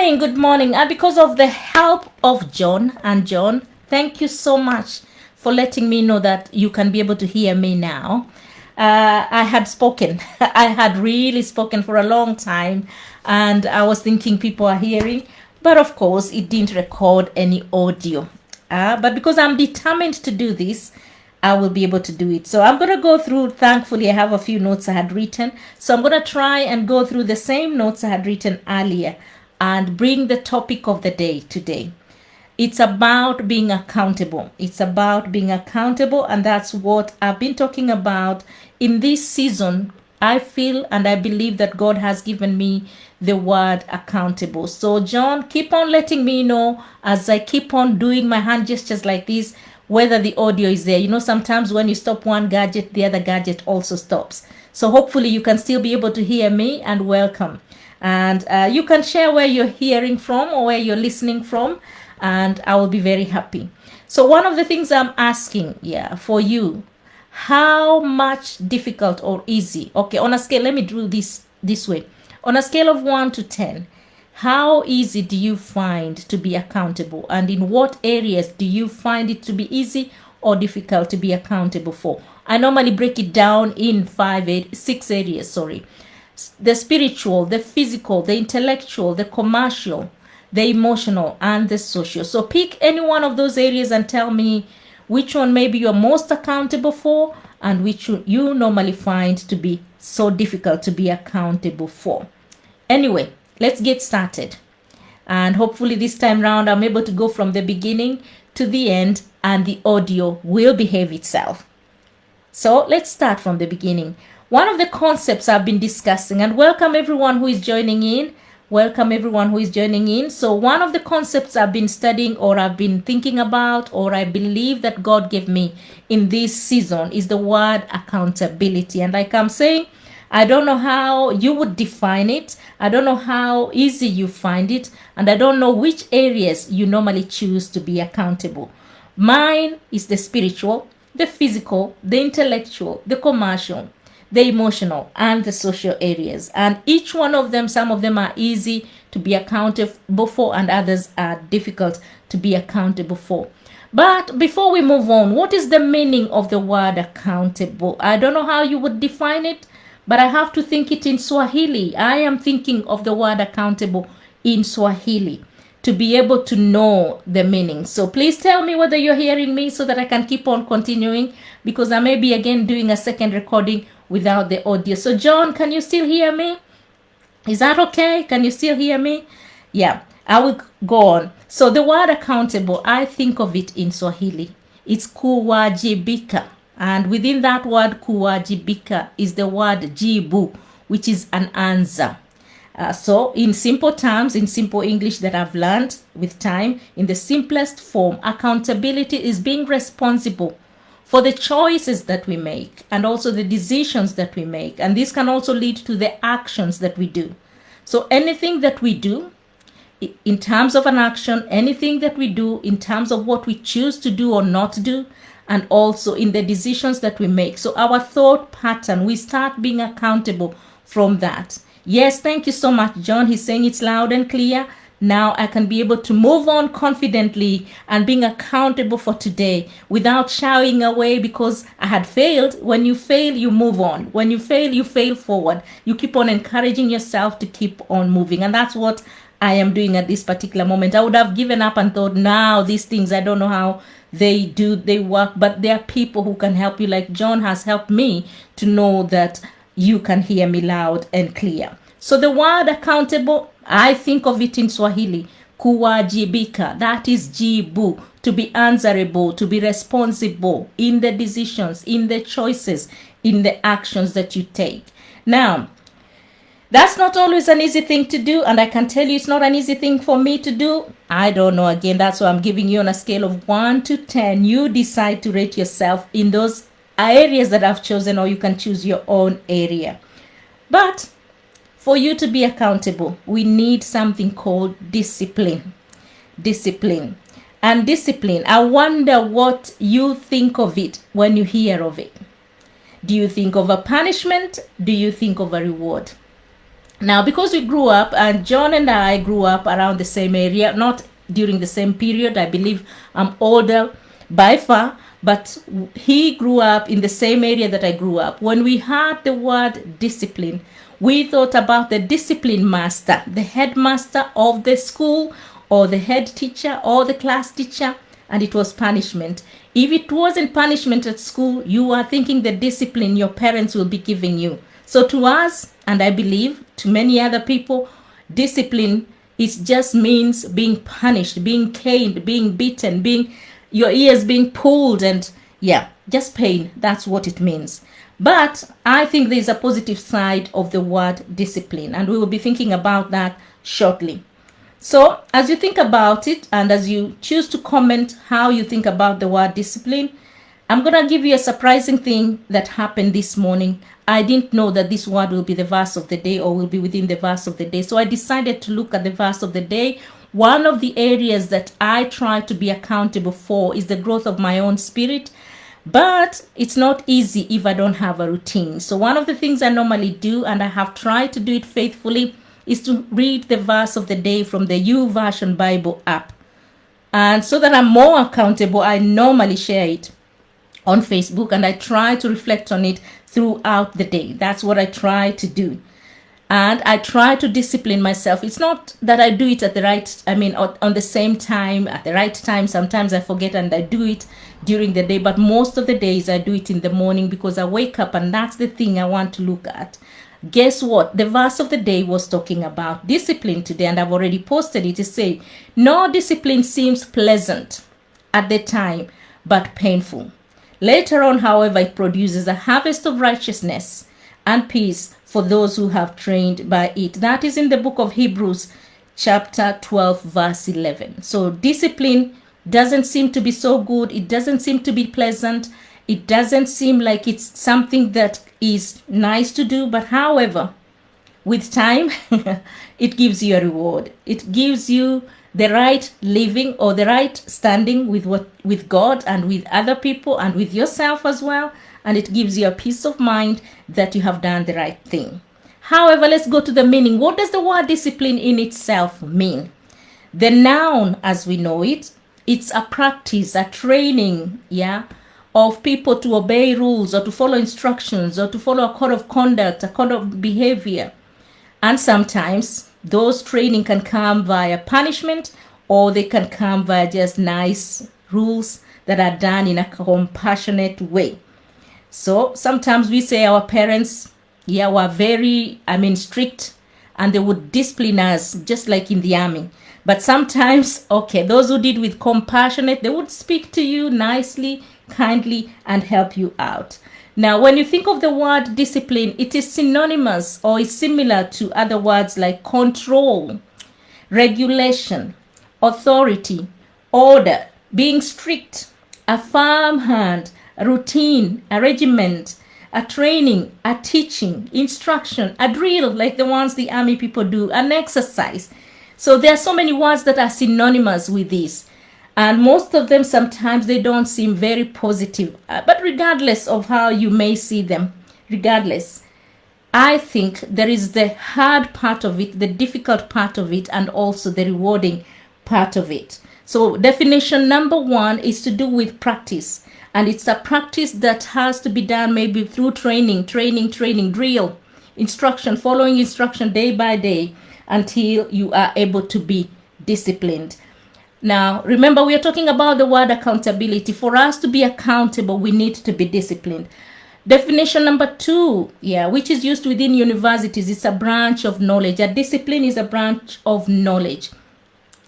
morning, good morning. And because of the help of John, thank you so much for letting me know that you can be able to hear me now. I had spoken. I had really spoken for a long time, and I was thinking people are hearing, but of course it didn't record any audio. But because I'm determined to do this, I will be able to do it. So I'm going to go through, thankfully I have a few notes I had written. So I'm going to try and go through the same notes I had written earlier and bring the topic of the day today. It's about being accountable. It's about being accountable, and that's what I've been talking about in this season. I feel and I believe that God has given me the word accountable. So John, keep on letting me know as I keep on doing my hand gestures like this, whether the audio is there. You know, sometimes when you stop one gadget, the other gadget also stops. So hopefully you can still be able to hear me, and welcome. And you can share where you're hearing from or where you're listening from, and I will be very happy. So one of the things I'm asking for you, how much difficult or easy? Okay, on a scale, let me do this way. On a scale of 1 to 10, how easy do you find to be accountable? And in what areas do you find it to be easy or difficult to be accountable for? I normally break it down in 6 areas, the spiritual, the physical, the intellectual, the commercial, the emotional, and the social. So pick any one of those areas and tell me which one maybe you're most accountable for and which you normally find to be so difficult to be accountable for. Anyway, let's get started. And hopefully this time round I'm able to go from the beginning to the end and the audio will behave itself. So let's start from the beginning. One of the concepts I've been discussing, and welcome everyone who is joining in. So one of the concepts I've been studying or I've been thinking about or I believe that God gave me in this season is the word accountability. And like I'm saying, I don't know how you would define it. I don't know how easy you find it. And I don't know which areas you normally choose to be accountable. Mine is the spiritual, the physical, the intellectual, the commercial, the emotional, and the social areas. And each one of them, some of them are easy to be accountable for and others are difficult to be accountable for. But before we move on, what is the meaning of the word accountable? I don't know how you would define it, but I have to think it in Swahili. I am thinking of the word accountable in Swahili to be able to know the meaning. So please tell me whether you're hearing me so that I can keep on continuing, because I may be again doing a second recording without the audio. So John, can you still hear me? Is that okay? Can you still hear me? Yeah, I will go on. So the word accountable, I think of it in Swahili. It's kuwajibika. And within that word kuwajibika is the word jibu, which is an answer. So in simple terms, in simple English that I've learned with time, in the simplest form, accountability is being responsible for the choices that we make and also the decisions that we make. And this can also lead to the actions that we do. So anything that we do in terms of an action, anything that we do in terms of what we choose to do or not do, and also in the decisions that we make. So our thought pattern, we start being accountable from that. Yes, thank you so much, John. He's saying it's loud and clear. Now I can be able to move on confidently and being accountable for today without shying away because I had failed. When you fail, you move on. When you fail forward. You keep on encouraging yourself to keep on moving. And that's what I am doing at this particular moment. I would have given up and thought, now these things, I don't know how they work, but there are people who can help you, like John has helped me to know that you can hear me loud and clear. So the word accountable, I think of it in Swahili, kuwajibika. That is jibu, to be answerable, to be responsible in the decisions, in the choices, in the actions that you take. Now, that's not always an easy thing to do, and I can tell you it's not an easy thing for me to do. I don't know. Again, that's why I'm giving you on a scale of 1 to 10. You decide to rate yourself in those areas that I've chosen, or you can choose your own area. But for you to be accountable, we need something called discipline. Discipline. And discipline, I wonder what you think of it when you hear of it. Do you think of a punishment? Do you think of a reward? Now, because we grew up, and John and I grew up around the same area, not during the same period. I believe I'm older by far, but he grew up in the same area that I grew up. When we heard the word discipline, we thought about the discipline master, the headmaster of the school, or the head teacher, or the class teacher, and it was punishment. If it wasn't punishment at school, you are thinking the discipline your parents will be giving you. So to us, and I believe to many other people, discipline is just means being punished, being caned, being beaten, being your ears being pulled, and yeah, just pain. That's what it means. But I think there's a positive side of the word discipline, and we will be thinking about that shortly. So as you think about it, and as you choose to comment how you think about the word discipline, I'm going to give you a surprising thing that happened this morning. I didn't know that this word will be the verse of the day, or will be within the verse of the day. So I decided to look at the verse of the day. One of the areas that I try to be accountable for is the growth of my own spirit. But it's not easy if I don't have a routine. So one of the things I normally do, and I have tried to do it faithfully, is to read the verse of the day from the YouVersion Bible app. And so that I'm more accountable, I normally share it on Facebook, and I try to reflect on it throughout the day. That's what I try to do. And I try to discipline myself. It's not that I do it at the right, on the same time, at the right time. Sometimes I forget and I do it during the day, but most of the days I do it in the morning because I wake up, and that's the thing I want to look at. Guess what? The verse of the day was talking about discipline today, and I've already posted it. It says, no discipline seems pleasant at the time, but painful. Later on, however, it produces a harvest of righteousness and peace for those who have trained by it. That is in the book of Hebrews, chapter 12, verse 11. So discipline doesn't seem to be so good. It doesn't seem to be pleasant. It doesn't seem like it's something that is nice to do. But however, with time, it gives you a reward. It gives you the right living, or the right standing with God and with other people and with yourself as well. And it gives you a peace of mind that you have done the right thing. However, let's go to the meaning. What does the word discipline in itself mean? The noun, as we know it, it's a practice, a training, of people to obey rules, or to follow instructions, or to follow a code of conduct, a code of behavior. And sometimes those training can come via punishment, or they can come via just nice rules that are done in a compassionate way. So sometimes we say our parents, were very, strict, and they would discipline us just like in the army. But sometimes, those who did with compassionate, they would speak to you nicely, kindly, and help you out. Now, when you think of the word discipline, it is synonymous or is similar to other words like control, regulation, authority, order, being strict, a firm hand, a routine, a regiment, a training, a teaching, instruction, a drill like the ones the army people do, an exercise. So there are so many words that are synonymous with this. And most of them, sometimes they don't seem very positive. But regardless of how you may see them, I think there is the hard part of it, the difficult part of it, and also the rewarding part of it. So definition number one is to do with practice. And it's a practice that has to be done maybe through training, drill, instruction, following instruction day by day until you are able to be disciplined. Now, remember, we are talking about the word accountability. For us to be accountable, we need to be disciplined. Definition number two, which is used within universities, it's a branch of knowledge. A discipline is a branch of knowledge.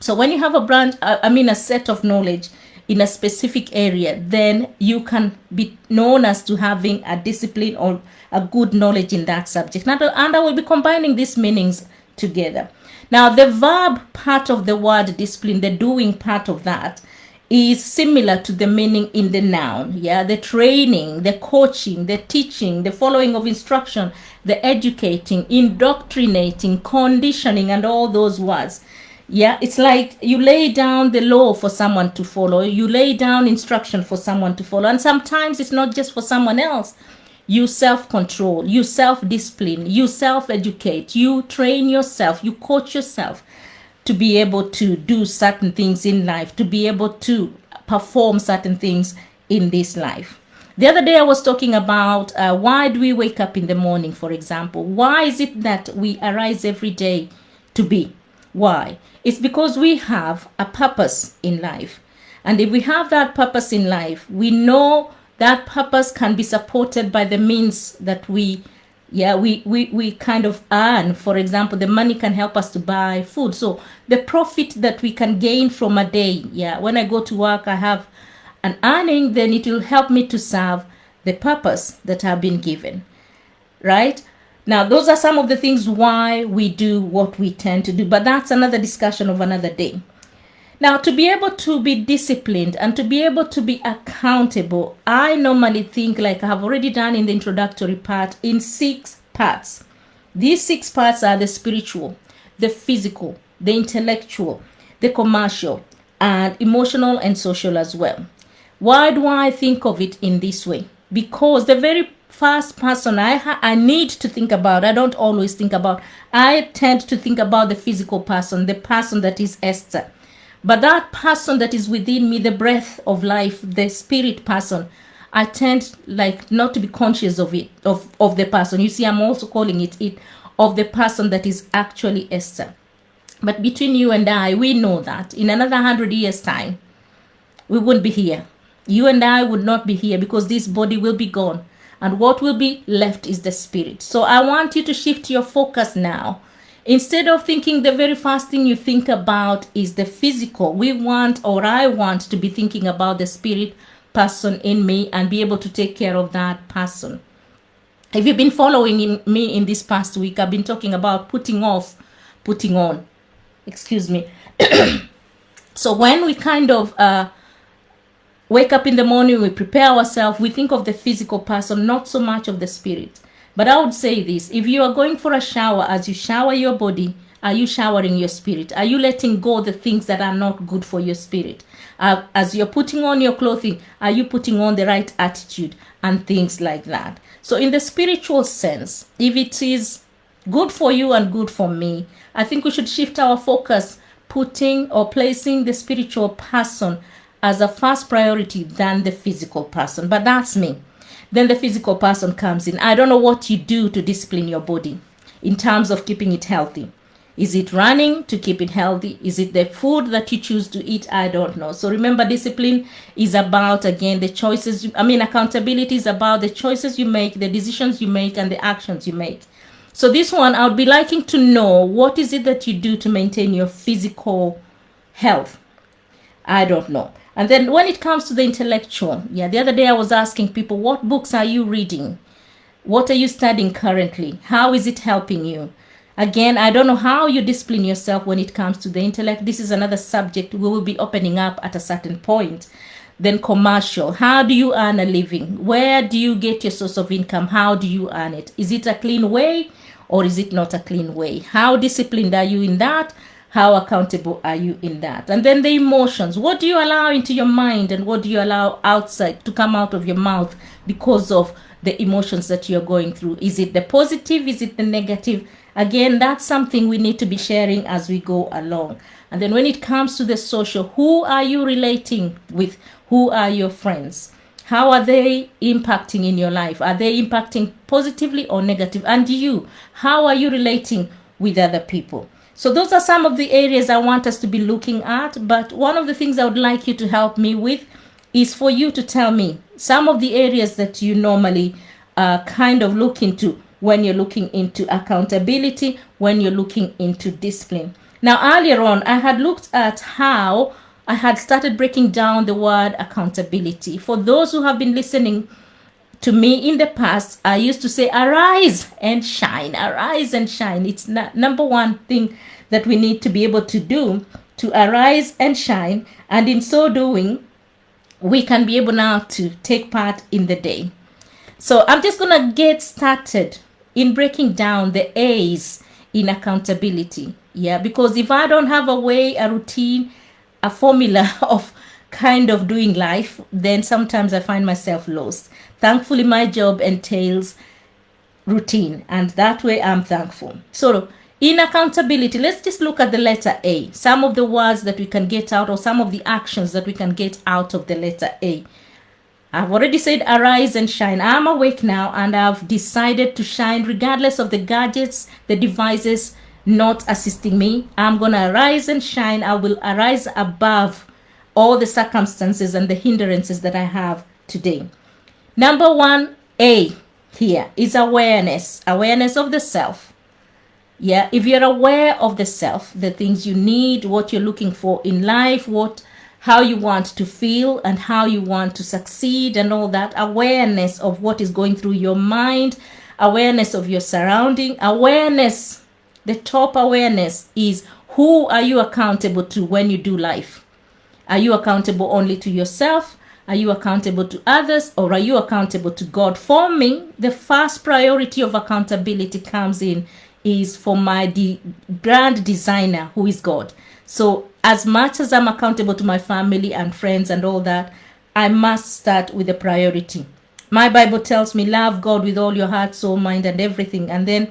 So when you have a set of knowledge in a specific area, then you can be known as to having a discipline or a good knowledge in that subject. And I will be combining these meanings together. Now, the verb part of the word discipline, the doing part of that, is similar to the meaning in the noun. The training, the coaching, the teaching, the following of instruction, the educating, indoctrinating, conditioning, and all those words. It's like you lay down the law for someone to follow. You lay down instruction for someone to follow. And sometimes it's not just for someone else. You self-control, you self-discipline, you self-educate, you train yourself, you coach yourself to be able to do certain things in life, to be able to perform certain things in this life. The other day I was talking about why do we wake up in the morning, for example? Why is it that we arise every day to be? Why? It's because we have a purpose in life. And if we have that purpose in life, we know that purpose can be supported by the means that we kind of earn. For example, the money can help us to buy food. So the profit that we can gain from a day, when I go to work, I have an earning, then it will help me to serve the purpose that I've been given, right? Now, those are some of the things why we do what we tend to do, but that's another discussion of another day. Now, to be able to be disciplined and to be able to be accountable, I normally think, like I have already done in the introductory part, in 6 parts. These 6 parts are the spiritual, the physical, the intellectual, the commercial, and emotional and social as well. Why do I think of it in this way? Because the very first person I need to think about, I don't always think about, I tend to think about the physical person, the person that is Esther. But that person that is within me, the breath of life, the spirit person, I tend like not to be conscious of it, of the person. You see, I'm also calling it of the person that is actually Esther. But between you and I, we know that in another 100 years' time, we wouldn't be here. You and I would not be here because this body will be gone. And what will be left is the spirit. So I want you to shift your focus now. Instead of thinking the very first thing you think about is the physical, I want to be thinking about the spirit person in me and be able to take care of that person. If you've been following me in this past week, I've been talking about putting off, putting on. Excuse me. So when we kind of wake up in the morning, we prepare ourselves, we think of the physical person, not so much of the spirit. But I would say this, if you are going for a shower, as you shower your body, are you showering your spirit? Are you letting go the things that are not good for your spirit? As you're putting on your clothing, are you putting on the right attitude and things like that? So in the spiritual sense, if it is good for you and good for me, I think we should shift our focus, putting or placing the spiritual person as a first priority than the physical person. But that's me. Then the physical person comes in. I don't know what you do to discipline your body in terms of keeping it healthy. Is it running to keep it healthy? Is it the food that you choose to eat? I don't know. So remember, discipline is about, again, the choices. Accountability is about the choices you make, the decisions you make, and the actions you make. So this one, I would be liking to know, what is it that you do to maintain your physical health? I don't know. And then when it comes to the intellectual, the other day I was asking people, what books are you reading? What are you studying currently? How is it helping you? Again, I don't know how you discipline yourself when it comes to the intellect. This is another subject we will be opening up at a certain point. Then commercial. How do you earn a living? Where do you get your source of income? How do you earn it? Is it a clean way or is it not a clean way? How disciplined are you in that? How accountable are you in that? And then the emotions. What do you allow into your mind and what do you allow outside to come out of your mouth because of the emotions that you're going through? Is it the positive? Is it the negative? Again, that's something we need to be sharing as we go along. And then when it comes to the social, who are you relating with? Who are your friends? How are they impacting in your life? Are they impacting positively or negative? And you, how are you relating with other people? So those are some of the areas I want us to be looking at. But one of the things I would like you to help me with is for you to tell me some of the areas that you normally kind of look into when you're looking into accountability, when you're looking into discipline. Now, earlier on, I had looked at how I had started breaking down the word accountability. For those who have been listening to me in the past, I used to say, arise and shine, arise and shine. It's number one thing that we need to be able to do, to arise and shine. And in so doing, we can be able now to take part in the day. So I'm just going to get started in breaking down the A's in accountability. Because if I don't have a way, a routine, a formula of kind of doing life, then sometimes I find myself lost. Thankfully, my job entails routine, and that way I'm thankful. So in accountability, let's just look at the letter A. Some of the words that we can get out, or some of the actions that we can get out of the letter A. I've already said arise and shine. I'm awake now, and I've decided to shine regardless of the gadgets, the devices not assisting me. I'm gonna arise and shine. I will arise above all the circumstances and the hindrances that I have today. Number 1A here is awareness of the self. Yeah, if you're aware of the self, the things you need, what you're looking for in life, how you want to feel and how you want to succeed and all that, awareness of what is going through your mind, awareness of your surrounding, awareness, the top awareness is who are you accountable to when you do life? Are you accountable only to yourself? Are you accountable to others, or are you accountable to God? For me, the first priority of accountability comes in is for my grand designer, who is God. So as much as I'm accountable to my family and friends and all that, I must start with the priority. My Bible tells me love God with all your heart, soul, mind, and everything, and then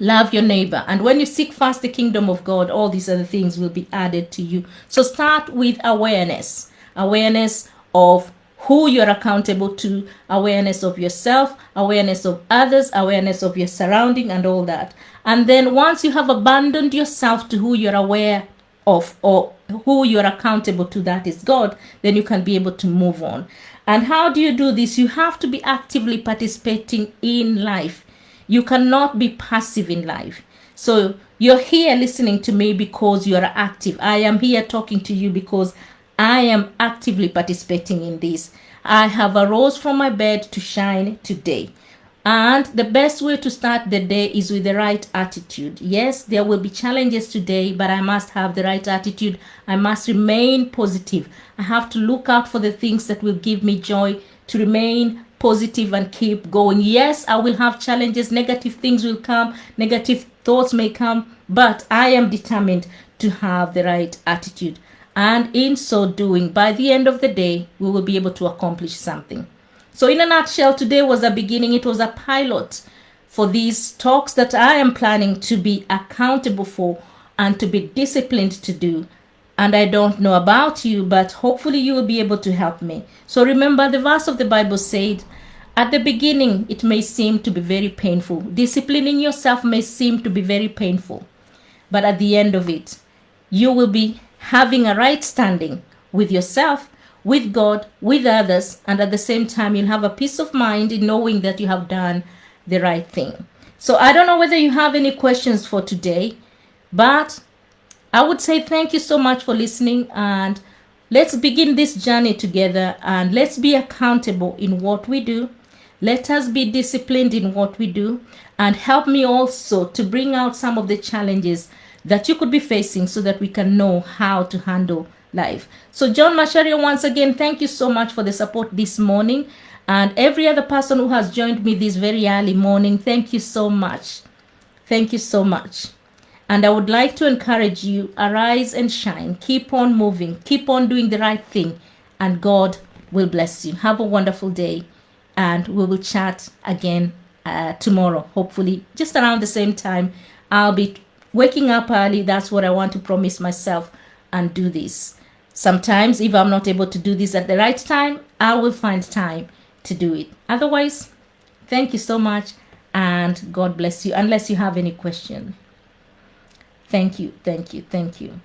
love your neighbor. And when you seek first the kingdom of God, all these other things will be added to you. So start with awareness of who you're accountable to, awareness of yourself, awareness of others, awareness of your surrounding and all that. And then once you have abandoned yourself to who you're aware of, or who you're accountable to, that is God, then you can be able to move on. And how do you do this? You have to be actively participating in life. You cannot be passive in life. So you're here listening to me because you're active. I am here talking to you because I am actively participating in this. I have arose from my bed to shine today. And the best way to start the day is with the right attitude. Yes, there will be challenges today, but I must have the right attitude. I must remain positive. I have to look out for the things that will give me joy, to remain positive and keep going. Yes, I will have challenges. Negative things will come. Negative thoughts may come, but I am determined to have the right attitude. And in so doing, by the end of the day, we will be able to accomplish something. So in a nutshell, today was a beginning. It was a pilot for these talks that I am planning to be accountable for and to be disciplined to do. And I don't know about you, but hopefully you will be able to help me. So remember, the verse of the Bible said, at the beginning, it may seem to be very painful. Disciplining yourself may seem to be very painful. But at the end of it, you will be having a right standing with yourself, with God, with others, and at the same time, you'll have a peace of mind in knowing that you have done the right thing. So I don't know whether you have any questions for today, but I would say thank you so much for listening, and let's begin this journey together, and let's be accountable in what we do. Let us be disciplined in what we do, and help me also to bring out some of the challenges that you could be facing so that we can know how to handle life. So John Macharia, once again, thank you so much for the support this morning, and every other person who has joined me this very early morning, thank you so much. Thank you so much. And I would like to encourage you, arise and shine, keep on moving, keep on doing the right thing, and God will bless you. Have a wonderful day, and we will chat again tomorrow, hopefully just around the same time. I'll be waking up early. That's what I want to promise myself, and do this. Sometimes if I'm not able to do this at the right time, I will find time to do it. Otherwise, thank you so much, and God bless you, unless you have any question. Thank you, thank you, thank you.